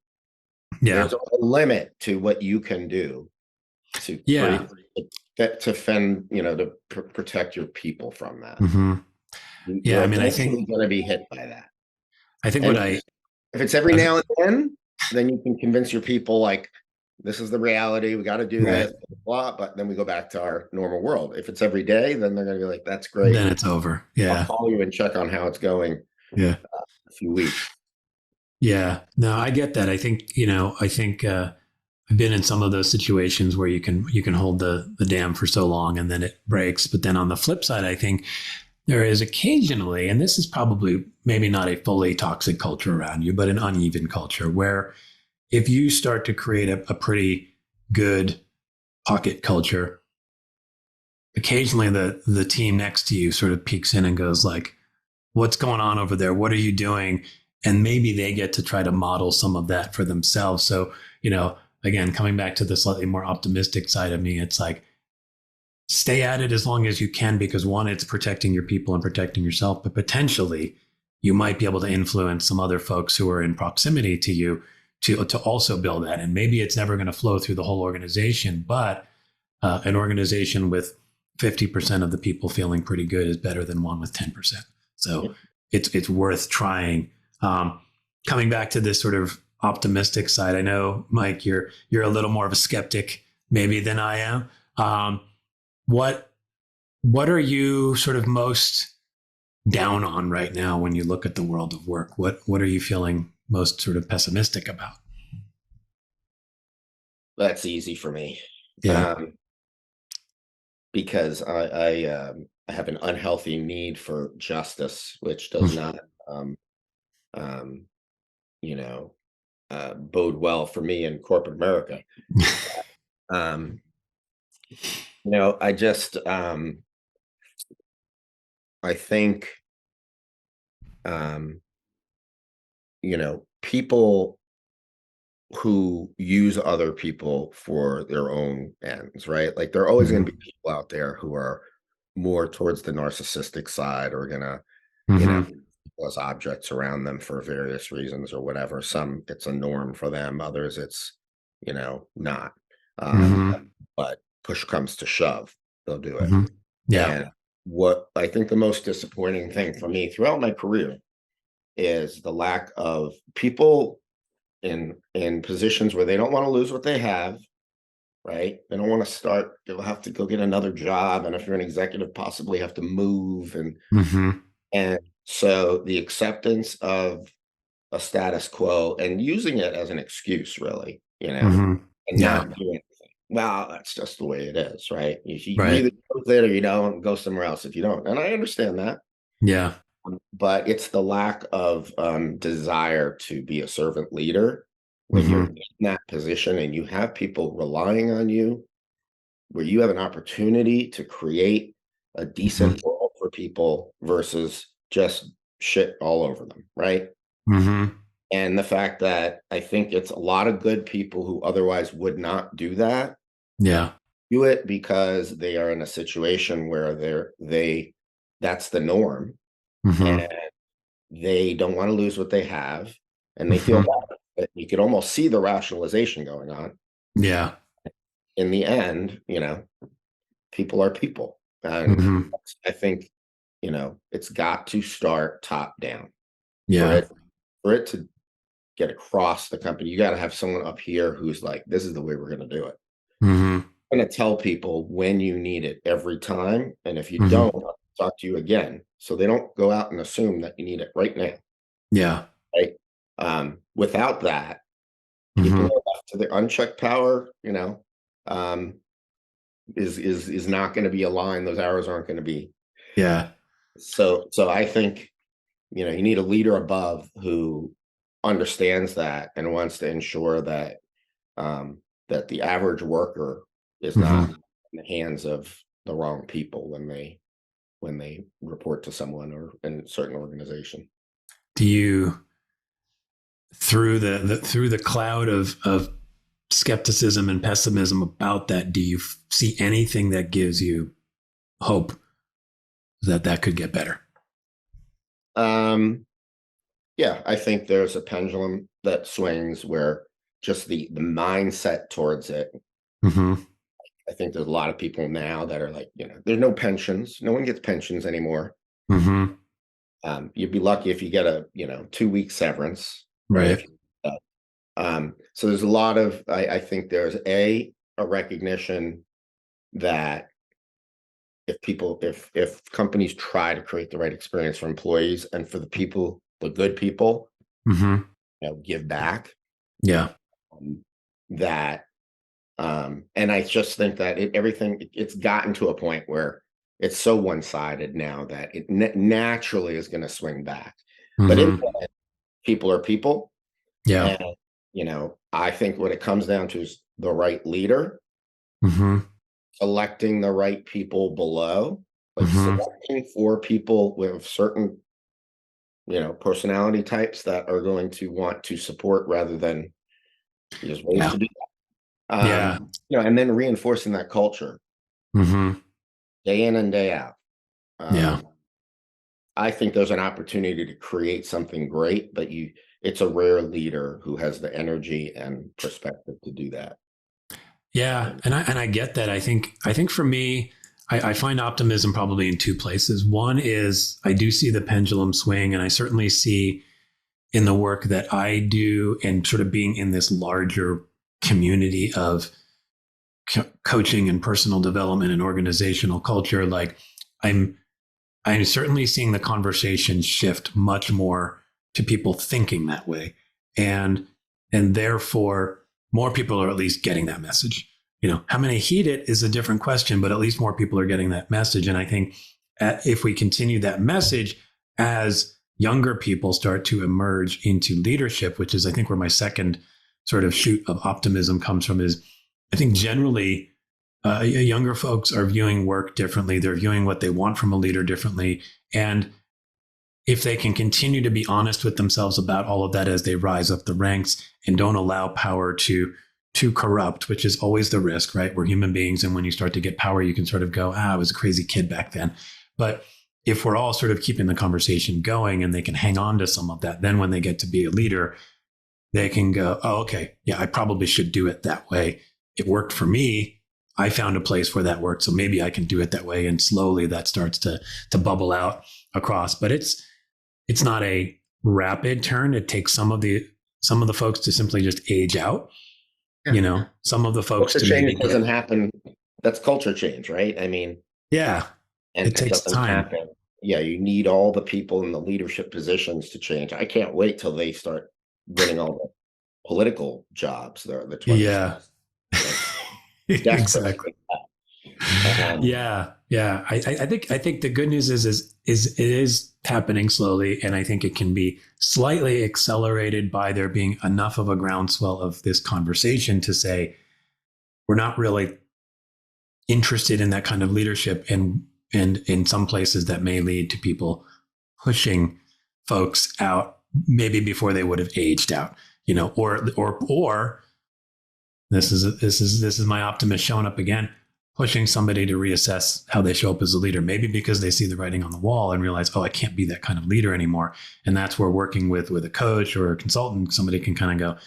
Yeah. There's a limit to what you can do to Yeah. to fend, to protect your people from that. Mm-hmm. Yeah. You're I mean, eventually going to be hit by that. I think And what I, if it's every now and then you can convince your people, like, this is the reality, we got to do right. this, blah, but then we go back to our normal world. If it's every day, then they're going to be like, that's Then great. it's over. I'll Yeah. call you and check on how it's going Yeah. a few weeks. Yeah. No, I get that. I think I've been in some of those situations where you can hold the dam for so long and then it breaks. But then on the flip side, I think there is occasionally, and this is probably maybe not a fully toxic culture around you, but an uneven culture where if you start to create a pretty good pocket culture, occasionally the team next to you sort of peeks in and goes like, what's going on over there? What are you doing? And maybe they get to try to model some of that for themselves. So, again, coming back to the slightly more optimistic side of me, it's like, stay at it as long as you can, because one, it's protecting your people and protecting yourself, but potentially you might be able to influence some other folks who are in proximity to you to also build that. And maybe it's never going to flow through the whole organization, but an organization with 50% of the people feeling pretty good is better than one with 10%. So it's worth trying. Coming back to this sort of optimistic side, I know, Mike, you're a little more of a skeptic maybe than I am. What are you sort of most down on right now when you look at the world of work? What are you feeling most sort of pessimistic about? That's easy for me. Yeah. Because I have an unhealthy need for justice, which does not, you know, bode well for me in corporate America. I just, I think, people who use other people for their own ends, right? Like, there are always going to Mhm. be people out there who are more towards the narcissistic side, or gonna, Mhm. as objects around them for various reasons or whatever. Some, it's a norm for them, others it's, not. Mhm. But push comes to shove, they'll do it. Mhm. Yeah. And what I think the most disappointing thing for me throughout my career is the lack of people in positions where they don't want to lose what they have, right? They don't want to start, they'll have to go get another job. And if you're an executive, possibly have to move. Mhm. And so the acceptance of a status quo and using it as an excuse, really, Mhm. and Yeah. not doing anything. Well, that's just the way it is, right? You Right. either go there or you don't, go somewhere else if you don't. And I understand that. Yeah. But it's the lack of desire to be a servant leader when you're Mhm. in that position and you have people relying on you, where you have an opportunity to create a Mhm. decent world for people versus just shit all over them, right? Mhm. And the fact that I think it's a lot of good people who otherwise would not do that, Yeah. do it because they are in a situation where that's the norm, and Mhm. they don't want to lose what they have, and they feel Mhm. bad. You could almost see the rationalization going on. Yeah. In the end, people are people. And Mhm. I think, it's got to start top down for Yeah. it to get across the company. You got to have someone up here who's like, this is the way we're going to do it. Mhm. I'm going to tell people when you need it every time. And if you don't, Mhm. I'll talk to you again. So they don't go out and assume that you need it right now. Yeah. Right. Without that, people Mhm. are left to their unchecked power, um, is not going to be aligned. Those arrows aren't going to be. Yeah. So I think, you need a leader above who understands that and wants to ensure that that the average worker is not Mhm. in the hands of the wrong people when they report to someone or in a certain organization. Do you through the cloud of skepticism and pessimism about that, do you see anything that gives you hope that that could get better? Yeah, I think there's a pendulum that swings where just the mindset towards it. Mm-hmm. I think there's a lot of people now that are like, there's no pensions. No one gets pensions anymore. Mm-hmm. You'd be lucky if you get a 2-week severance, Right. So there's a lot of, I think there's a recognition that if companies try to create the right experience for employees and for the good people, Mm-hmm. give back. Yeah. That, and I just think that it's gotten to a point where it's so one-sided now that it naturally is going to swing back. Mm-hmm. But in people are people. Yeah. And, I think what it comes down to is the right leader, Mm-hmm. selecting the right people below, like selecting for people with certain, personality types that are going to want to support rather than there's ways to do that. And then reinforcing that culture day in and day out. I think there's an opportunity to create something great, but it's a rare leader who has the energy and perspective to do that. Yeah. And I get that. I think for me, I find optimism probably in two places. One is I do see the pendulum swing, and I certainly see in the work that I do and sort of being in this larger community of coaching and personal development and organizational culture, like I'm certainly seeing the conversation shift much more to people thinking that way. And therefore more people are at least getting that message. How many heed it is a different question, but at least more people are getting that message. And I think if we continue that message as younger people start to emerge into leadership, which is, I think, where my second sort of shoot of optimism comes from, is I think generally younger folks are viewing work differently. They're viewing what they want from a leader differently. And if they can continue to be honest with themselves about all of that as they rise up the ranks and don't allow power to corrupt, which is always the risk, right? We're human beings. And when you start to get power, you can sort of go, I was a crazy kid back then. But if we're all sort of keeping the conversation going and they can hang on to some of that, then when they get to be a leader, they can go, oh, okay, yeah, I probably should do it that way. It worked for me. I found a place where that worked. So maybe I can do it that way. And slowly that starts to bubble out across. But it's not a rapid turn. It takes some of the folks to simply just age out. Some of the folks culture change doesn't happen. That's culture change, right? I mean, yeah, and it takes time. Happen. Yeah, you need all the people in the leadership positions to change. I can't wait till they start winning all the political jobs. The 20s. Yeah, exactly. Yeah. I think the good news is it is happening slowly, and I think it can be slightly accelerated by there being enough of a groundswell of this conversation to say we're not really interested in that kind of leadership, and in some places that may lead to people pushing folks out maybe before they would have aged out, or this is my optimist showing up again, pushing somebody to reassess how they show up as a leader, maybe because they see the writing on the wall and realize, oh, I can't be that kind of leader anymore. And that's where working with a coach or a consultant, somebody can kind of go,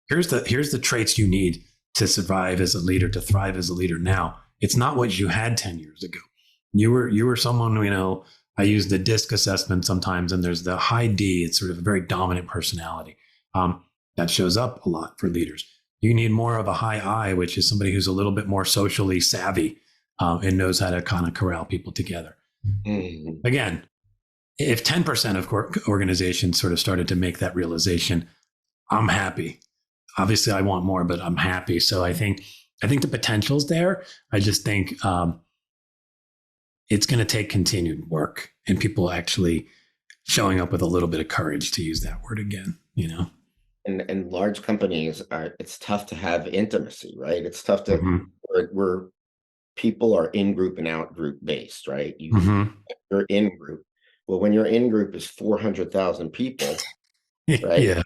here's the traits you need to survive as a leader, to thrive as a leader now. It's not what you had 10 years ago. You were someone, I use the DISC assessment sometimes, and there's the high D. It's sort of a very dominant personality. That shows up a lot for leaders. You need more of a high I, which is somebody who's a little bit more socially savvy and knows how to kind of corral people together. Mm-hmm. Again, if 10% of organizations sort of started to make that realization, I'm happy. Obviously, I want more, but I'm happy. So I think the potential's there. I just think it's going to take continued work and people actually showing up with a little bit of courage, to use that word again, And large companies it's tough to have intimacy, right? It's tough to where people are in group and out group based, right? You're in group. Well, when your in group is 400,000 people, right? Yeah.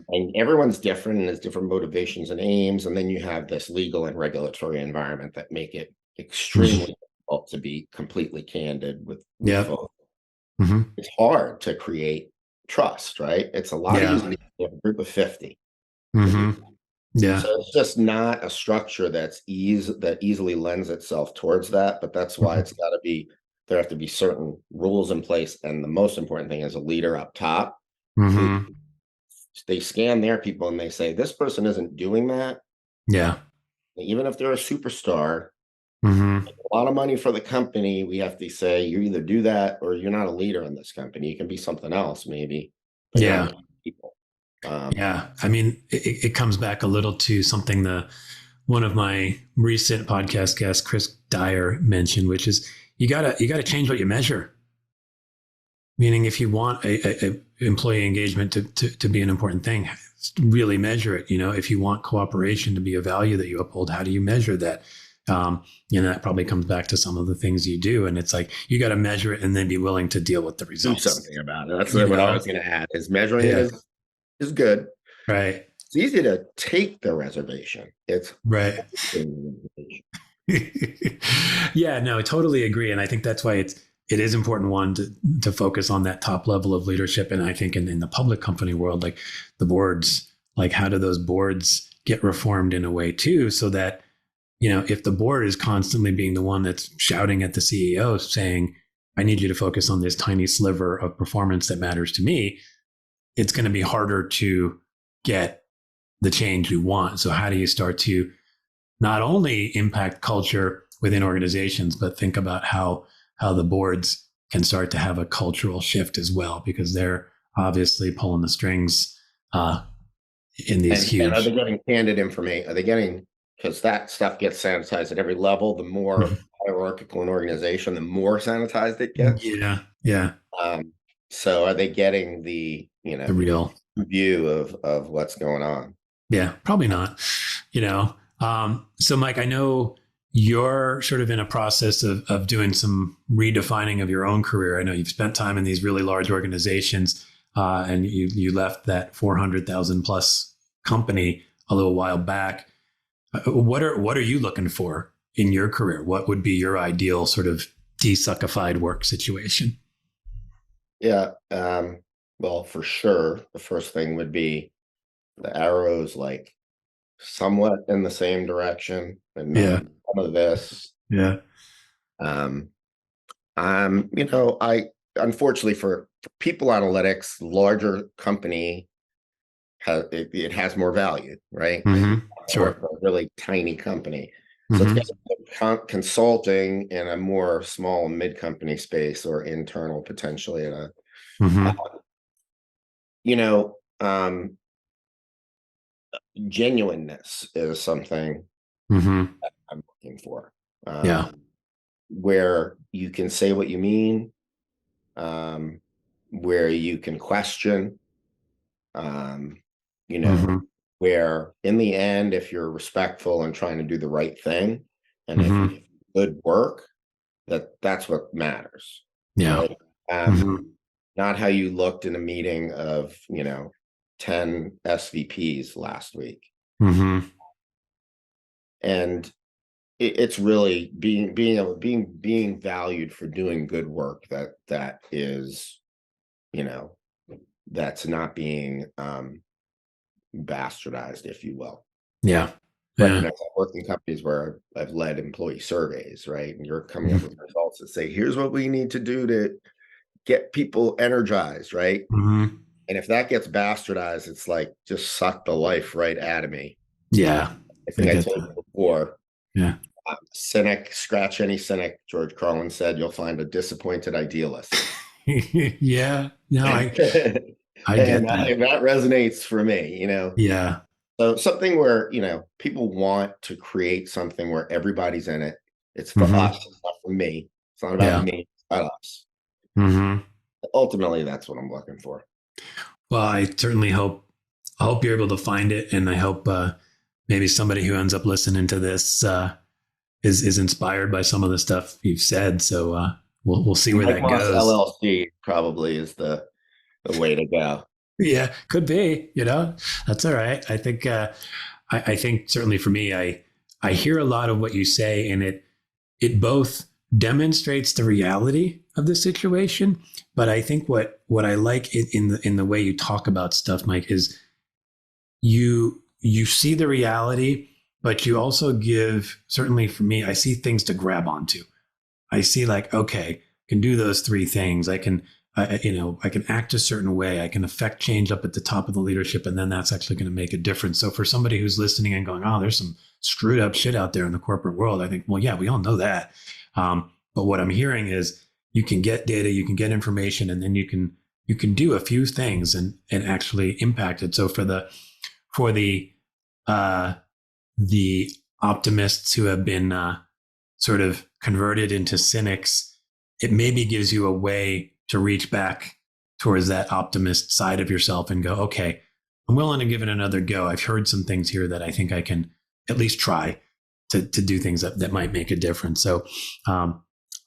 And everyone's different and has different motivations and aims. And then you have this legal and regulatory environment that make it extremely difficult to be completely candid with folks. It's hard to create trust, right? It's a lot easier to have a group of 50. Yeah. So it's just not a structure that easily lends itself towards that. But that's why it's got to be, there have to be certain rules in place. And the most important thing is a leader up top who they scan their people and they say, this person isn't doing that. Yeah. Even if they're a superstar, a lot of money for the company, we have to say, you either do that or you're not a leader in this company. You can be something else, maybe. But Yeah. People. Yeah. I mean, it comes back a little to something one of my recent podcast guests, Chris Dyer, mentioned, which is you gotta change what you measure. Meaning, if you want a employee engagement to be an important thing, really measure it. If you want cooperation to be a value that you uphold, how do you measure that? That probably comes back to some of the things you do. And it's like, you got to measure it and then be willing to deal with the results. Do something about it. That's what I was going to add, is measuring it is good. Right. It's easy to take the reservation. It's right. Yeah, no, I totally agree. And I think that's why it is important, one, to focus on that top level of leadership. And I think in the public company world, like the boards, like how do those boards get reformed in a way too, so that, if the board is constantly being the one that's shouting at the CEO saying, I need you to focus on this tiny sliver of performance that matters to me, it's going to be harder to get the change we want. So how do you start to not only impact culture within organizations, but think about how the boards can start to have a cultural shift as well, because they're obviously pulling the strings in these huge. And are they getting candid information? Are they getting, because that stuff gets sanitized at every level. The more hierarchical an organization, the more sanitized it gets. Yeah. So are they getting the real view of what's going on? Yeah, probably not. So Mike, I know you're sort of in a process of doing some redefining of your own career. I know you've spent time in these really large organizations, and you left that 400,000 plus company a little while back. What are you looking for in your career? What would be your ideal sort of desuckified work situation? Yeah. Well, for sure, the first thing would be the arrows like somewhat in the same direction, and some of this. Yeah. I unfortunately for people analytics, larger company it has more value, right? Sure. A really tiny company. So it's consulting in a more small mid company space, or internal potentially in a genuineness is something I'm looking for. Where you can say what you mean, where you can question, where in the end, if you're respectful and trying to do the right thing, and if you do good work, that's what matters. Yeah. Right? Not how you looked in a meeting of 10 SVPs last week. And it's really being valued for doing good work that is, that's not being bastardized, if you will. Yeah. But I've worked in companies where I've led employee surveys, right? And you're coming up with results that say, here's what we need to do to get people energized, right? And if that gets bastardized, it's like, just suck the life right out of me. Yeah. I think I told you before. Yeah. Cynic, scratch any cynic, George Carlin said, you'll find a disappointed idealist. Yeah. No, I get that. That resonates for me, Yeah. So something where, people want to create something where everybody's in it. It's for us, it's not for me. It's not about me, it's about us. Ultimately, that's what I'm looking for. Well, I certainly hope you're able to find it. And I hope maybe somebody who ends up listening to this is inspired by some of the stuff you've said. So we'll see where that goes. LLC probably is the way to go. Yeah, could be, that's all right. I think, I think certainly for me, I hear a lot of what you say, and it both demonstrates the reality of the situation, but I think what I like in the way you talk about stuff, Mike, is you see the reality, but you also give, certainly for me, I see things to grab onto. I see like, okay, I can do those three things. I can, I can act a certain way. I can affect change up at the top of the leadership, and then that's actually going to make a difference. So for somebody who's listening and going, "Oh, there's some screwed up shit out there in the corporate world," I think, well, yeah, we all know that. But what I'm hearing is you can get data, you can get information, and then you can do a few things and actually impact it. So for the optimists who have been sort of converted into cynics, it maybe gives you a way to reach back towards that optimist side of yourself and go, okay, I'm willing to give it another go. I've heard some things here that I think I can at least try to do things that might make a difference. So I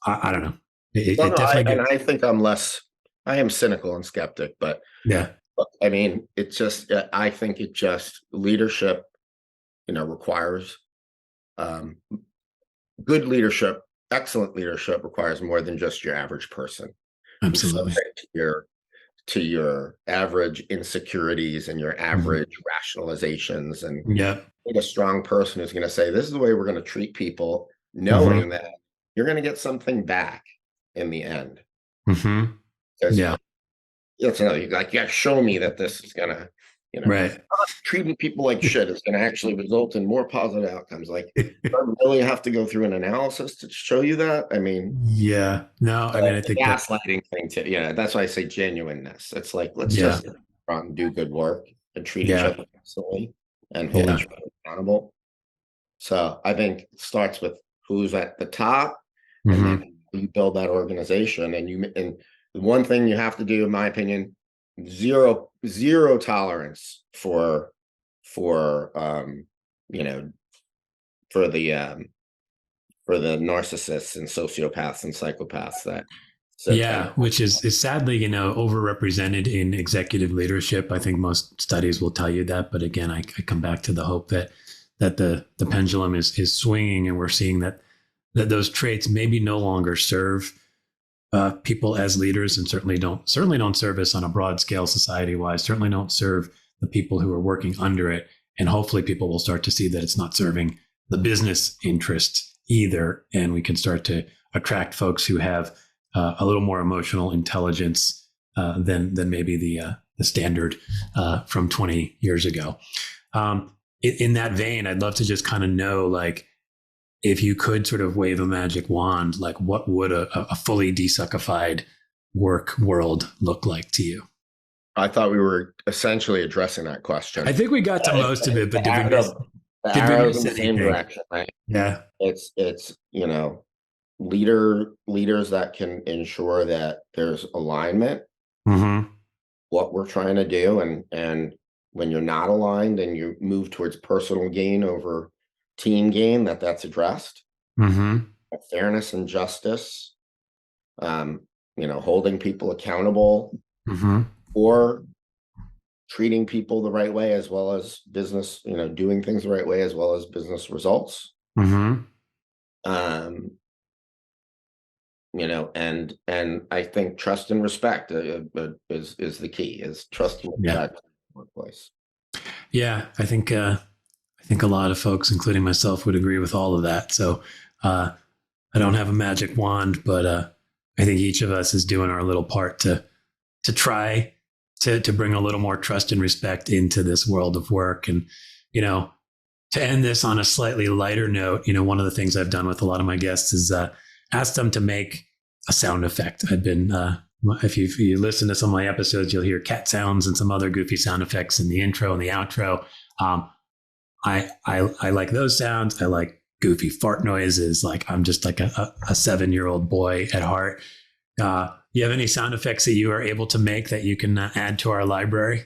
don't know. It definitely I think I am cynical and skeptic, but yeah. I mean, I think it just leadership, requires good leadership. Excellent leadership requires more than just your average person. Absolutely. To your average insecurities and your average rationalizations, and a strong person who's going to say, this is the way we're going to treat people, knowing that you're going to get something back in the end. Yeah. That's another, you got to show me that this is going to, right. Treating people like shit is going to actually result in more positive outcomes. Like, do I really have to go through an analysis to show you that? I mean, yeah, no, I mean, I think gaslighting thing too. Yeah, that's why I say genuineness. It's like, let's just run and do good work and treat each other excellently and hold each other accountable. So I think it starts with who's at the top, and then you build that organization. And the one thing you have to do, in my opinion, zero tolerance for the narcissists and sociopaths and psychopaths which is sadly, overrepresented in executive leadership. I think most studies will tell you that, but again, I come back to the hope that the pendulum is swinging, and we're seeing that those traits maybe no longer serve people as leaders, and certainly don't serve us on a broad scale society wise, certainly don't serve the people who are working under it. And hopefully people will start to see that it's not serving the business interest either. And we can start to attract folks who have a little more emotional intelligence than maybe the standard from 20 years ago. In that vein, I'd love to just kind of know, like, if you could sort of wave a magic wand, like what would a fully desuckified work world look like to you? I thought we were essentially addressing that question. I think we got to most of it, but did we miss in the same direction, right? Yeah. It's leaders that can ensure that there's alignment, what we're trying to do, and when you're not aligned and you move towards personal gain over team gain, that's addressed. Fairness and justice, holding people accountable, or treating people the right way, as well as business, doing things the right way, as well as business results. And I think trust and respect is the key. Is trust and respect in the workplace. Yeah, I think a lot of folks, including myself, would agree with all of that. So I don't have a magic wand, but I think each of us is doing our little part to try to bring a little more trust and respect into this world of work. And, to end this on a slightly lighter note, one of the things I've done with a lot of my guests is ask them to make a sound effect. I've been, if you listen to some of my episodes, you'll hear cat sounds and some other goofy sound effects in the intro and the outro. I like those sounds. I like goofy fart noises. Like, I'm just like a 7-year-old boy at heart. You have any sound effects that you are able to make that you can add to our library?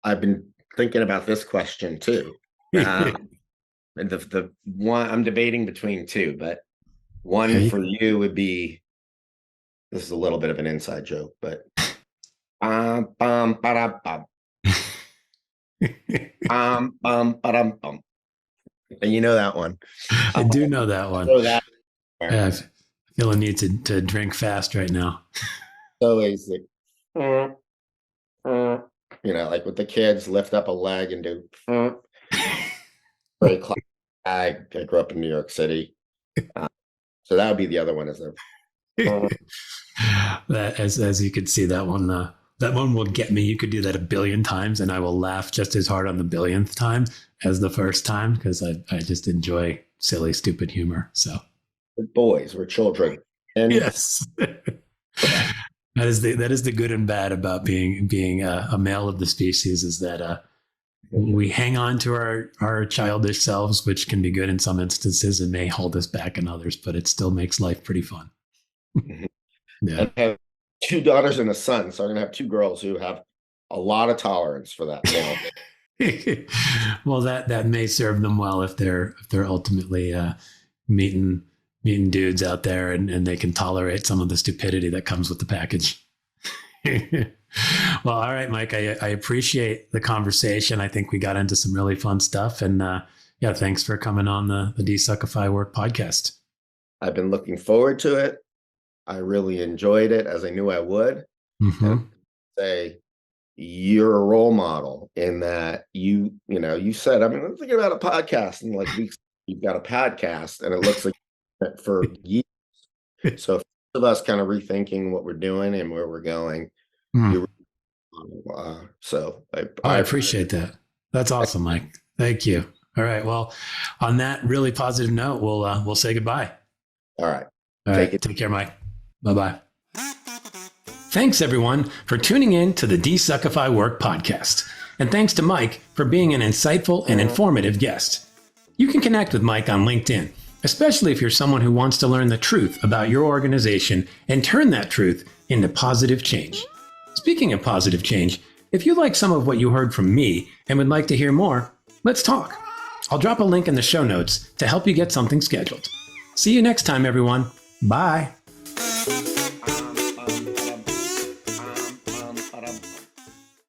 I've been thinking about this question too. And the one I'm debating between two, but one for you would be, this is a little bit of an inside joke, but Ba-dum, ba-dum. And you know that one. I do know that one. So that Yeah, I feel a need to drink fast right now. so easy. Like with the kids, lift up a leg and do. Very classic. I grew up in New York City, so that would be the other one. That, as you could see, that one will get me. You could do that 1 billion times, and I will laugh just as hard on the 1,000,000th time as the first time because I just enjoy silly, stupid humor. So, we're boys, we're children, and yes. That is the good and bad about being a male of the species is that we hang on to our childish selves, which can be good in some instances and may hold us back in others, but it still makes life pretty fun. Yeah. I have 2 daughters and a son, so I'm gonna have 2 girls who have a lot of tolerance for that. Well, that may serve them well if they're ultimately meeting dudes out there and they can tolerate some of the stupidity that comes with the package. Well, all right, Mike, I appreciate the conversation. I think we got into some really fun stuff. And yeah, thanks for coming on the DesuckifyWork podcast. I've been looking forward to it. I really enjoyed it, as I knew I would. And say you're a role model in that you said, I'm thinking about a podcast, and like you've got a podcast, and it looks like for years. So of us kind of rethinking what we're doing and where we're going. So I appreciate that. That's awesome, Mike. Thank you. All right. Well, on that really positive note, we'll say goodbye. All right. Take care, Mike. Bye-bye. Thanks, everyone, for tuning in to the DesuckifyWork podcast. And thanks to Mike for being an insightful and informative guest. You can connect with Mike on LinkedIn, especially if you're someone who wants to learn the truth about your organization and turn that truth into positive change. Speaking of positive change, if you like some of what you heard from me and would like to hear more, let's talk. I'll drop a link in the show notes to help you get something scheduled. See you next time, everyone. Bye.